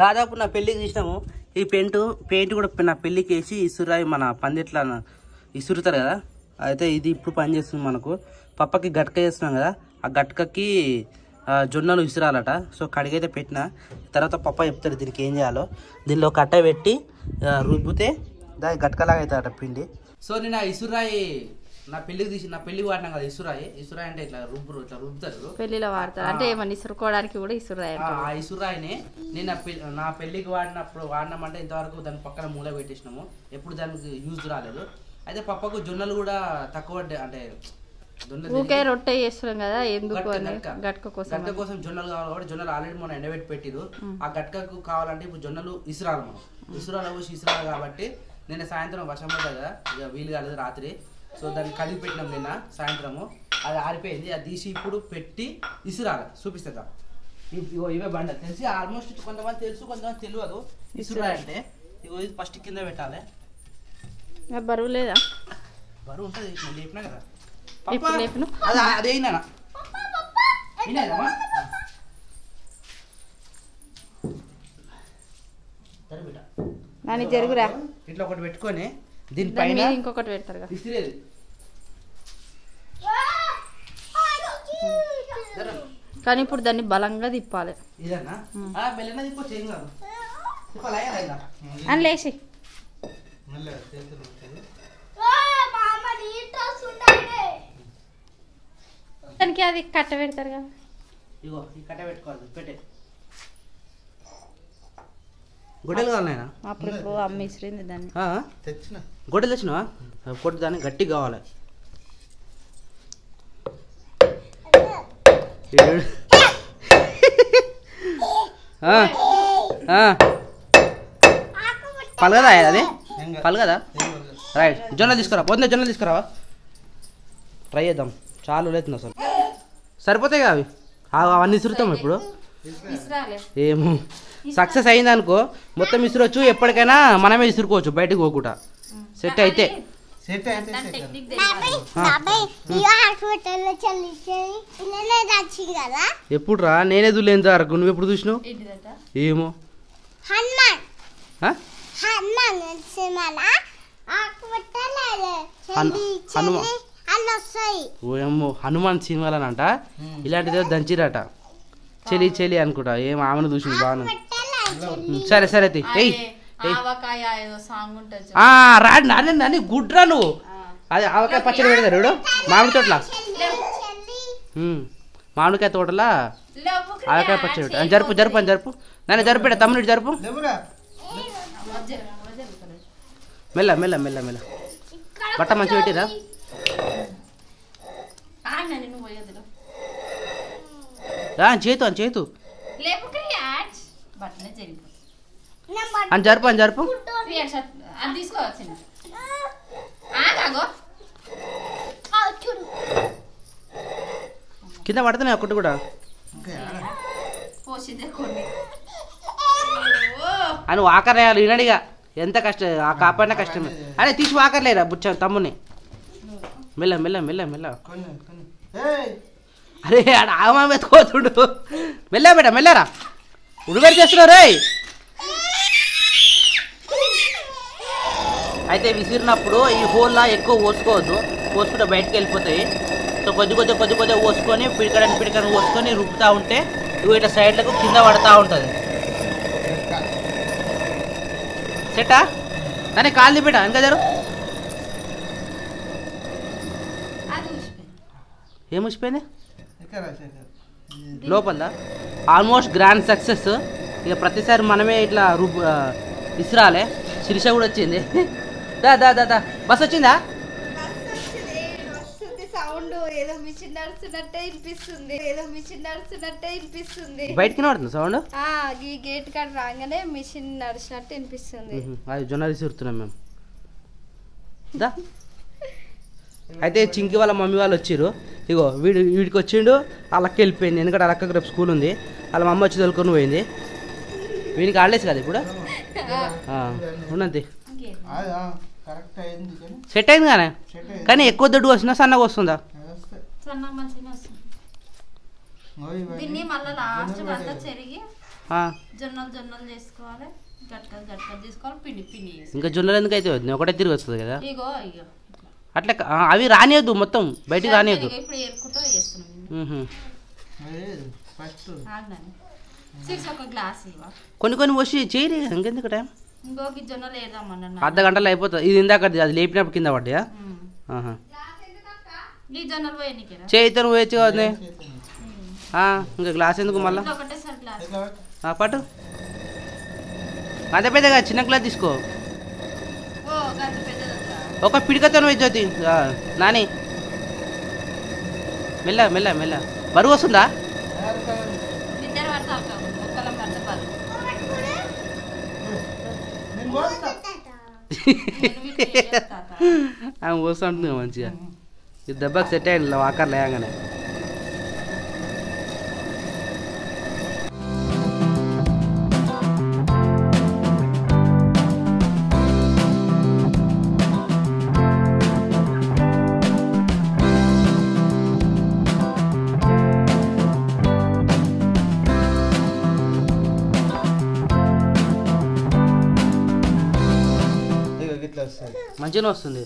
దాదాపు నా పెళ్ళికి తీసినాము. ఈ పెయింట్ కూడా నా పెళ్ళికి వేసి ఇసురాయి మన పందిట్లా ఇసురుతారు కదా, అయితే ఇది ఇప్పుడు పని చేస్తుంది మనకు. పప్పకి గట్క చేస్తున్నాం కదా, ఆ గట్కకి జొన్నలు విసిరాలట. సో కడిగైతే పెట్టిన తర్వాత పప్ప చెప్తాడు దీనికి ఏం చేయాలో. దీనిలో కట్ట పెట్టి రుబ్బితే దాని గట్కలాగా అవుతాడట పిండి. సో నేను ఆ ఇసురాయి నా పెళ్ళికి వాడినాం కదా ఇసురాయి అంటే ఇట్లా రుబ్బుతారు, పెళ్లిలో వాడతారు. అంటే ఏమన్నా ఇసురుకోవడానికి కూడా ఇసురాయి. ఆ ఇసురాయిని నేను నా పెళ్ళికి వాడినామంటే ఇంతవరకు దాని పక్కన మూల పెట్టేసినాము, ఎప్పుడు దానికి యూజ్ రాలేదు. అయితే పప్పకు జొన్నలు కూడా తక్కువ, అంటే ఊకే రొట్టె చేస్తున్నాం కదా, ఎందుకు గట్క కోసం జొన్నలు కావాలి కాబట్టి జొన్నలు ఆల్రెడీ మనం ఎండబెట్టి పెట్టిరు. ఆ గట్కకు కావాలంటే ఇప్పుడు జొన్నలు ఇసురాలి, మనం ఇసురాలి కాబట్టి నిన్న సాయంత్రం వర్షం పడ్డది కదా, ఇక వీలు కాలేదు రాత్రి. సో దాన్ని కడిగి పెట్టినాం నిన్న సాయంత్రము, అది ఆరిపోయింది. అది తీసి ఇప్పుడు పెట్టి ఇసురాలి, చూపిస్తా. ఇవే బండ తెలిసి ఆల్మోస్ట్ కొంతమంది తెలుసు, కొంతమంది తెలియదు. ఇసురాయి అంటే ఇగో ఇది ఫస్ట్ కింద పెట్టాలి. బరువు లేదా? బరువు ఉంటుంది, నేను చెప్పినా కదా. అదేనా జరుగురా, ఇట్లా ఒకటి పెట్టుకొని దీనిపైన ఇంకొకటి పెడతారు. కానీ ఇప్పుడు దాన్ని బలంగా తిప్పాలి. అని లేచి దానికి అది కట్ట పెడతారు కదా, ఇగో ఈ కట్ట పెట్టుకోవాలి. పెట్టే గొడ్డలు కావాలైనా అప్పుడు అమ్మ ఇసిరింది దాన్ని. తెచ్చిన గొడ్డలు తెచ్చినవా? కొట్టి దాన్ని గట్టి కావాలి. పలగదా అది? పలగదా? రైట్. జొన్నలు తీసుకురా, పొద్దున్న జొన్నలు తీసుకురావా, ట్రై చేద్దాం. చాలు లేదు అసలు, సరిపోతాయి అవి. అవన్నీ ఇసురుతాం ఇప్పుడు. ఏమో సక్సెస్ అయింది అనుకో, మొత్తం ఇసురొచ్చు, ఎప్పటికైనా మనమే ఇసురుకోవచ్చు బయటకు పోకుండా. సెట్ అయితే ఎప్పుడు రా, నేనే చూడలేదు వరకు. నువ్వు ఎప్పుడు చూసినావు? ఏమో ఏమో హనుమాన్ సినిమాలనంట ఇలాంటిదే దంచిరట. చెలి చెలి అనుకుంటా, ఏం ఆమెను చూసింది బాగా. సరే సరే రాడు నాని గుడ్రా నువ్వు. అది ఆవకాయ పచ్చడి పెడతారు మామిడి తోటలా, మామిడికాయ తోటలా ఆవకాయ పచ్చడి పెట్ట. జరుపు జరుపు అని జరుపు నాన్న, జరుపు తమ్ముడు జరుపు. మెల్ల మెల్ల మెల్ల మెల్ల బట్ట మంచిగా పెట్టిరా. చేతు అని చేతు అని జరుపు అని జరుపు. కింద పడుతున్నాయి ఒకటి కూడా అని వాకర్ వేయాలి. వినడిగా ఎంత కష్టం, ఆ కాపాడినా కష్టమే. అరే తీసి వాకర్లేరా బుచ్చ తమ్ముని. మెల్ల మెల్ల మెల్ల మెల్ల. అరే ఆడ ఆమె వెతుకోతుడు. మెల్ల బేట మెల్లరా, ఉడిపెట్టి చేస్తున్నావు రే. అయితే విసిరినప్పుడు ఈ హోల్లా ఎక్కువ పోసుకోవద్దు, పోసుకుంటే బయటకు వెళ్ళిపోతాయి. సో కొద్ది కొద్దిగా పోసుకొని పిడికడని పోసుకొని రుబ్బుతూ ఉంటే ఇవి ఇట్లా సైడ్లకు కింద పడుతూ ఉంటుంది. సెట్టా దాన్ని కాలు తిప్పిట ఇంకా జరు. ఏం వచ్చిపోయింది లోపల? Almost grand success. ఇక ప్రతిసారి మనమే ఇట్లా ఇసురాలే. శిరీష కూడా వచ్చింది. దా దా దా దా బస్ వచ్చిందా? సౌండ్ ఏదో మిషన్ నడుస్తున్నట్టే వినిపిస్తుంది. బయటకి పడుతుంది సౌండ్. ఈ గేట్ కాడ రాగానే మిషన్ నడిచినట్టు వినిపిస్తుంది. అది జొన్నలు ఇసురుతున్నాం మేము. దా అయితే చింకి వాళ్ళ మమ్మీ వాళ్ళు వచ్చిర్రు. ఇగో వీడికి వచ్చిండు, వాళ్ళకి వెళ్ళిపోయింది. ఎందుకంటే వాళ్ళకి రేపు స్కూల్ ఉంది. వాళ్ళ మమ్మ వచ్చి తోలుకొని పోయింది. వీడికి ఆడలేసి కదా ఇప్పుడు. ఉన్నది సెట్ అయింది కానీ, కానీ ఎక్కువ దొడ్డు వస్తుందా సన్నగా వస్తుందా? జొన్నలు చేసుకోవాలి, గట్క తీసుకోవాలి, పిండి ఇంకా జొన్నలు ఎందుకు అయితే ఒకటే తిరిగి వస్తుంది కదా. ఇగో అట్లా అవి రానియద్దు, మొత్తం బయటికి రానియద్దు. ఇప్పుడు ఏరుకుంటూ చేస్తున్నాం. ఒక గ్లాస్ కొన్ని పోసి చేయరు, ఇంకెందుకు టైం. ఇంకొక జొన్నలు వేద్దామన్నా, అర్ధ గంటలో అయిపోతుంది. ఇది ఇందాక అది లేపినప్పుడు కింద పడ్డా. ఈ జొన్నలు పోయి చేయితే నువ్వు వేయచ్చు కదా. ఇంకా గ్లాస్ ఎందుకు మళ్ళీ పట్టు. అంత పెద్దగా చిన్న గ్లాస్ తీసుకో. ఒక పిడికతో వేయచ్చు నాని. మెల్ల మెల్ల మెల్ల. బరువు వస్తుందా? ఆమె పోస్తుంటుంది మంచిగా. ఇది దెబ్బకి సెట్ అయ్యింది వాకర్ లేగానే. మంచిగా వస్తుంది.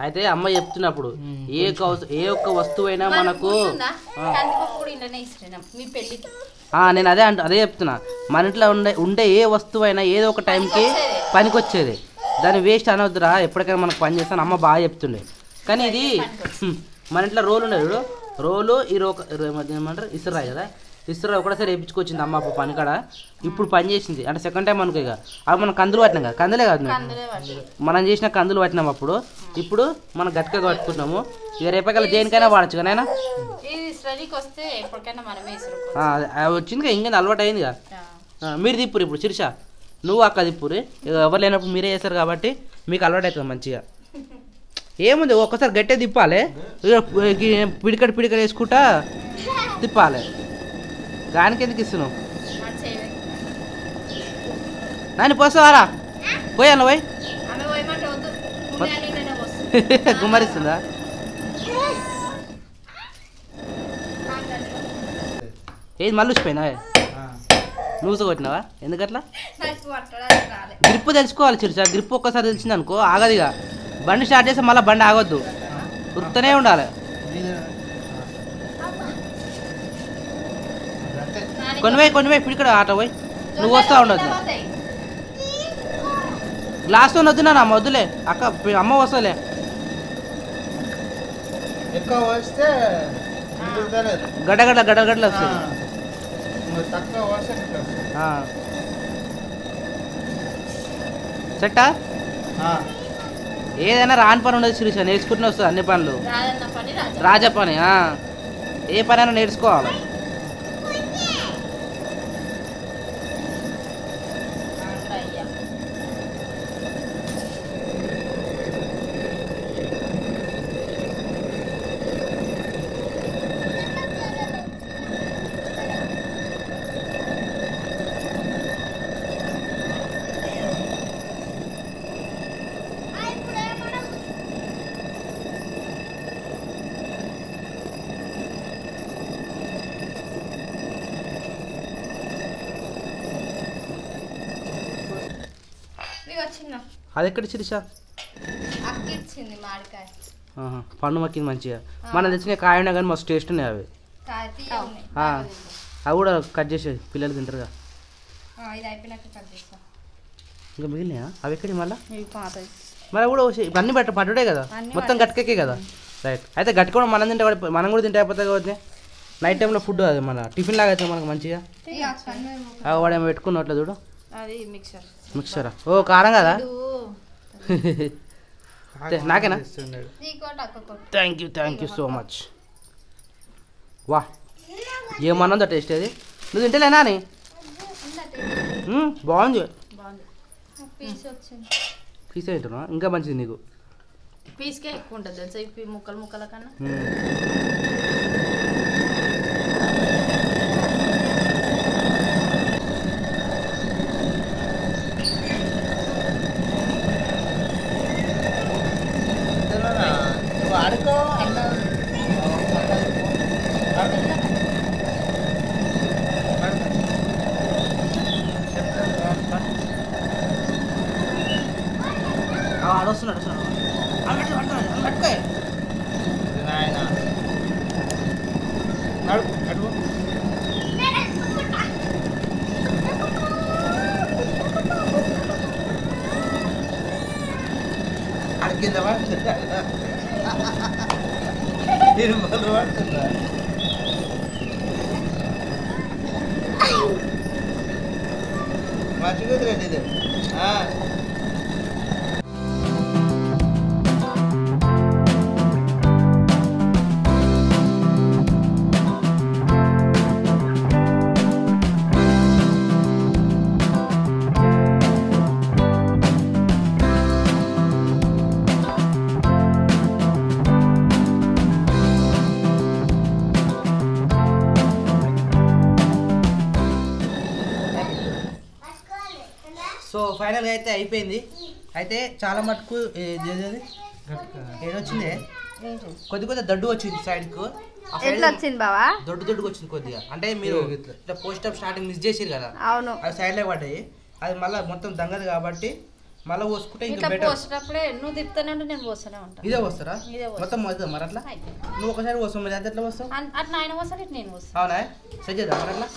అయితే అమ్మ చెప్తున్నప్పుడు ఏ ఒక్క వస్తువైనా మనకు నేను అదే చెప్తున్నా. మన ఇంట్లో ఉండే ఏ వస్తువైనా ఏదో ఒక టైంకి పనికొచ్చేది. దాన్ని వేస్ట్ అనవద్దురా, ఎప్పటికైనా మనకు పని చేస్తాను అమ్మ బాగా చెప్తుండే. కానీ ఇది మన ఇంట్లో రోలు ఉండేది చూడు, రోలు ఏమంటారు ఇసురాయి కదా, ఇసురా ఒకటేసారి వేయించుకొచ్చింది అమ్మ అప్పుడు పని కాడ. ఇప్పుడు పని చేసింది అంటే సెకండ్ టైం అనుకో. ఇక అవి మనం కందులు పట్టినాం కదా, కందులే కాదు మనం చేసిన కందులు పట్టినాం అప్పుడు. ఇప్పుడు మనం గట్టిగా కట్టుకుంటున్నాము. ఇక రేపకల్లా దేనికైనా వాడచ్చు కదా. వచ్చింది ఇంకేంది అలవాటు అయింది కదా. మీరు తిప్పురు ఇప్పుడు శిరీష, నువ్వు అక్క తిప్పురు. ఎవరు లేనప్పుడు మీరే చేస్తారు కాబట్టి మీకు అలవాటు అవుతుంది మంచిగా. ఏముంది ఒక్కసారి గట్టిగా తిప్పాలి, పిడికడ వేసుకుంటా తిప్పాలి. దానికి ఎందుకు ఇస్తున్నావు నాని? పోసావారా పోయాను పోయి గుమ్మరిస్తుందా? ఏది మళ్ళీపోయినా నువ్వు కొట్టినావా? ఎందుకట్లా? గ్రిప్ తెలుసుకోవాలి చిరుసా. గ్రిప్ ఒక్కసారి తెలిసింది అనుకో ఆగదిగా. బండి స్టార్ట్ చేస్తే మళ్ళీ బండి ఆగొద్దు, ఉరుకుతూనే ఉండాలి. కొన్ని పోయి పిడికడ ఆట పోయి నువ్వు వస్తా ఉండొద్దు. గ్లాస్తో వద్దునా అమ్మ, వద్దులే అక్క, అమ్మ వస్తలే. గడ్డగడ్డలు వస్తుంది. సెట్టా? ఏదైనా రాని పని ఉండదు శిరీష, నేర్చుకుంటూనే వస్తుంది అన్ని పనులు. రాజా పని ఏ పని అయినా నేర్చుకోవాలి. అది ఎక్కడ శిరీష? పండు మక్కింది మంచిగా. మనం తెచ్చిన కాయ ఉన్నా కానీ మస్తు టేస్ట్ ఉన్నాయి అవి. అవి కూడా కట్ చేసే పిల్లలు తింటారుగా. ఇంకా మిగిలినాయా అవి ఎక్కడి మళ్ళీ? మరి కూడా ఇవన్నీ పట్టుడే కదా, మొత్తం గట్కెక్కే కదా. రైట్. అయితే గట్టి కూడా మనం తింటే మనం కూడా తింటే అయిపోతుంది కాబట్టి నైట్ టైంలో ఫుడ్ అది మన టిఫిన్ లాగా అవుతుంది మనకు మంచిగా. వాడేమో పెట్టుకున్నట్లు చూడు మిక్సరా. ఓ కారం కదా. నాకేనా? Thank you so much. వా ఏమన్నందో టేస్ట్ అది. నువ్వు తింటలేనా అని? బాగుంది. పీస్ తింటున్నా ఇంకా మంచిది నీకు. పీస్కే ఎక్కువ ఉంటుంది తెలుసా ముక్కల కన్నా. వస్తున్నాడు కట్టుకోయ్ అడిగింద పడుతుందా పడుతుందా మర్చిపోతుంది ఇది సో ఫైనల్గా అయితే అయిపోయింది. అయితే చాలా మటుకు ఏదొచ్చింది కొద్ది దడ్డు వచ్చింది సైడ్కు. ఎట్లా వచ్చింది బావా? దొడ్డుగా వచ్చింది కొద్దిగా. అంటే మీరు ఇట్లా పోస్ట్ అప్ స్టార్టింగ్ మిస్ చేసిరు కదా, అవును అది సైడ్లో పడ్డాయి. అది మళ్ళీ మొత్తం దంగది కాబట్టి మళ్ళీ పోసుకుంటే ఇంకా ఇట్లా బెటర్. పోసేటప్పుడే నువ్వు తిప్పుతానే ఉంటే నేను పోస్తూనే ఉంటాను. ఇదే పోస్తారా ఇదే పోస్తా. మొత్తం పోతుంది మరి అట్లా? నువ్వు ఒకసారి పోస్తావు మరి అది ఎట్లా పోస్తావు? అట్లా ఆయన పోస్తాను ఇట్లా నేను పోస్తాను. అవునా సెట్ చేద్దాం మరి అట్లా.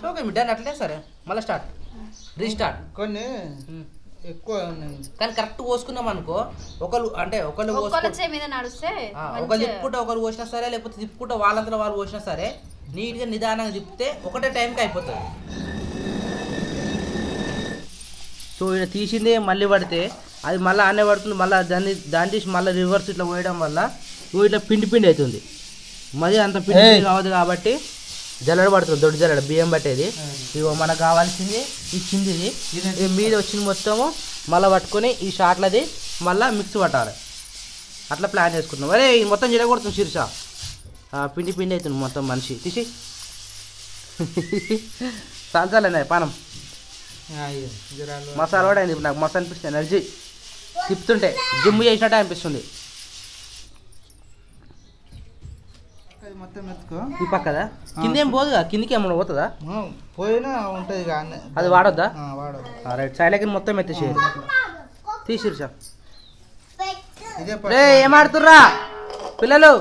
సో ఓకే మీ డన్ అట్లే సరే మళ్ళీ స్టార్ట్ రీస్టార్ట్. కొన్ని ఎక్కువ ఉన్నాయి కానీ కరెక్ట్ పోసుకున్నాం అనుకో, ఒకళ్ళు అంటే ఒకళ్ళు ఒక్కళ్ళ మీద నడుస్తే ఒకళ్ళు తిప్పుకుంటే ఒకరు పోసినా సరే, లేకపోతే తిప్పుకుంటే వాళ్ళంతా వాళ్ళు పోసినా సరే, నీట్గా నిదానంగా తిప్పితే ఒకటే టైంకి అయిపోతుంది. సో ఇలా తీసిందే మళ్ళీ పడితే అది మళ్ళీ ఆనే పడుతుంది. మళ్ళీ దాన్ని తీసి మళ్ళీ రివర్స్ ఇట్లా పోయడం వల్ల ఇట్లా పిండి అవుతుంది. మరి అంత పిండి కావద్దు కాబట్టి జల్లడ పడుతుంది, దొడ్డు జల్లడ బియ్యం పట్టేది. ఇగో మనకు కావాల్సింది ఈ కిందిది, ఇది మీద వచ్చింది మొత్తము మళ్ళీ పట్టుకొని ఈ షాట్లది మళ్ళీ మిక్స్ పట్టాలి. అట్లా ప్లాన్ చేసుకుంటున్నాం. అరే ఇది మొత్తం జడగొడుతుంది శీర్ష, పిండి అవుతుంది మొత్తం మనిషి తీసి సాల్సాలనే పానం మసాలా కూడా అయింది. నాకు మస్తు అనిపిస్తుంది, ఎనర్జీ తిప్పుతుంటే జిమ్ చేసినట్టే అనిపిస్తుంది. మొత్తం ఎత్తుకో ఈ పక్కదా కింద ఏం పోదుగా, కిందికి ఏమన్నా పోతుందా? పోయినా ఉంటుంది కానీ అది వాడొద్దా? వాడదు. రైట్ సైడ్కి మొత్తం ఎత్తేసేది తీసిరు. ఇదే రే ఏం ఆడుతుర్రా పిల్లలు?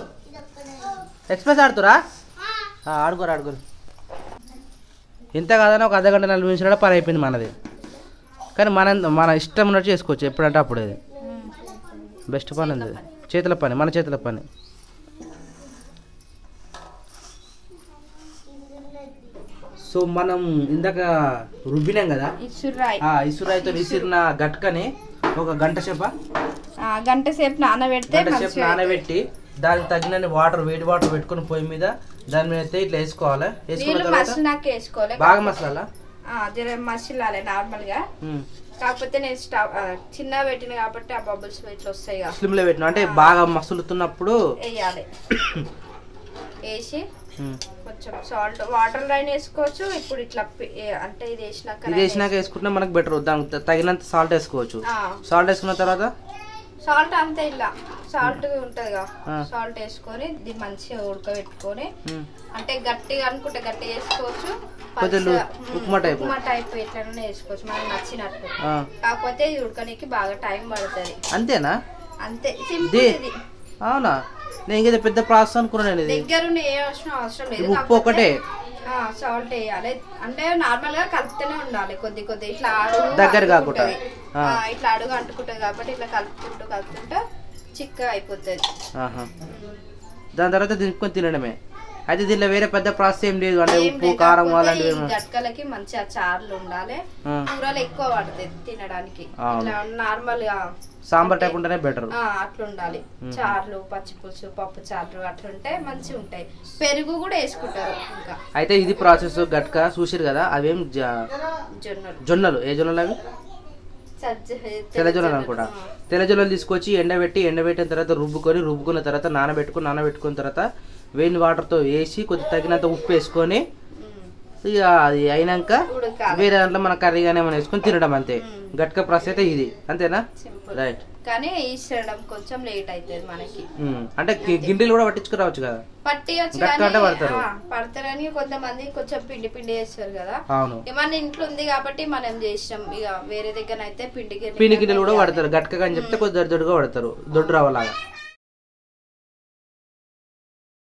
ఎక్స్ప్రెస్ ఆడుతురా? ఆడుకోరు. ఇంత కాదన్నా ఒక అర్ధగంట 40 నిమిషాల పని అయిపోయింది మనది. కానీ మన ఇష్టం ఉన్నట్టు చేసుకోవచ్చు ఎప్పుడంటే అప్పుడు. అది బెస్ట్ పని ఉంది, చేతుల పని, మన చేతుల పని. సో మనం ఇందాక రుబ్బినాం కదా ఇసురాయితో విసిరిన గట్కని ఒక గంట సేపు నానబెట్టి దానికి తగినన్ని వాటర్, వేడి వాటర్ పెట్టుకుని పొయ్యి మీద దాని మీద అయితే ఇట్లా వేసుకోవాలి. వేసుకున్న తర్వాత బాగా మసాలా మసాలాలే నార్మల్ గా. కాకపోతే నేను స్టవ్ చిన్న పెట్టిన కాబట్టి ఆ బబుల్స్ ఇట్లా వస్తాయి. స్లిమ్ లో పెట్టిన అంటే బాగా మసులుతున్నప్పుడు వేయాలి. వేసి కొంచెం సాల్ట్ వాటర్ లైన్ వేసుకోవచ్చు. ఇప్పుడు ఇట్లా అంటే ఇది వేసినాక వేసుకుంటే మనకు బెటర్. దానికి తగినంత సాల్ట్ వేసుకోవచ్చు. సాల్ట్ వేసుకున్న తర్వాత సాల్ట్ అంతే ఇలా సాల్ట్ ఉంటదిగా, సాల్ట్ వేసుకొని ఇది మంచిగా ఉడకబెట్టుకొని, అంటే గట్టిగా అనుకుంటే గట్టి వేసుకోవచ్చు, ఉప్మా టైప్ ఎట్లనే వేసుకోవచ్చు మనకు నచ్చినట్టు. కాకపోతే ఇది ఉడకనికి బాగా టైం పడుతుంది. అంతేనా? అంతే సింపుల్ ఇది. అవునా? నేను పెద్ద ప్రాసెస్ అనుకున్నాను. దగ్గర అవసరం లేదు, ఉప్పు ఒకటే సాల్ట్ వేయాలి. అంటే నార్మల్ గా కలుపుతూనే ఉండాలి, కొద్ది ఇట్లా అడుగు దగ్గర కాకుండా ఇట్లా అడుగు అంటుకుంటుంది కాబట్టి ఇట్లా కలుపుకుంటూ చిక్కగా అయిపోతుంది. దాని తర్వాత దింపుకొని తినడమే. అయితే దీనిలో వేరే పెద్ద ప్రాసెస్ ఏం లేదు, అంటే ఉప్పు కారం అలాంటివి. గట్కలకి మంచిగా చార్లు ఉండాలి, కూరలు ఎక్కువ పడుతుంది తినడానికి. నార్మల్ గా సాంబార్ టైప్ ఉంటేనే బెటర్. అట్లా ఉండాలి. చార్లు, పచ్చి పులుసు, పప్పు చార్లు అట్లుంటే మంచిగా ఉంటాయి. పెరుగు కూడా వేసుకుంటారు. ఇంకా అయితే ఇది ప్రాసెస్ గట్క చూసిరు కదా. అవేం జొన్నలు. ఏ జొన్నలు అవి? తెల్లజొన్నలు అనుకుంటా. తెల్లజొన్నలు తీసుకొచ్చి ఎండబెట్టిన తర్వాత రుబ్బుకున్న తర్వాత నానబెట్టుకున్న తర్వాత వేడి వాటర్తో వేసి కొద్ది తగినంత ఉప్పు వేసుకొని ఇక అది అయినాక వేరే దాంట్లో మన కర్రీ కానీ ఏమైనా వేసుకొని తినడం అంతే. గట్క ప్రాసెస్ అయితే ఇది అంతేనా? రైట్. కానీ ఈసడం కొంచెం లేట్ అవుతుంది మనకి. అంటే గిండిలు కూడా పట్టించుకురావచ్చు కదా? పట్టియచ్చు పడతారని కొంతమంది కొంచెం పిండి పిండి చేస్తారు కదా. అవును, మన ఇంట్లో ఉంది కాబట్టి మనం చేసినాం. ఇక వేరే దగ్గర అయితే పిండి గిండిలు కూడా పడతారు. గట్క అని చెప్తే కొద్దిగా దొడ్డుగా పడతారు, దొడ్డు రవ్వలాగా.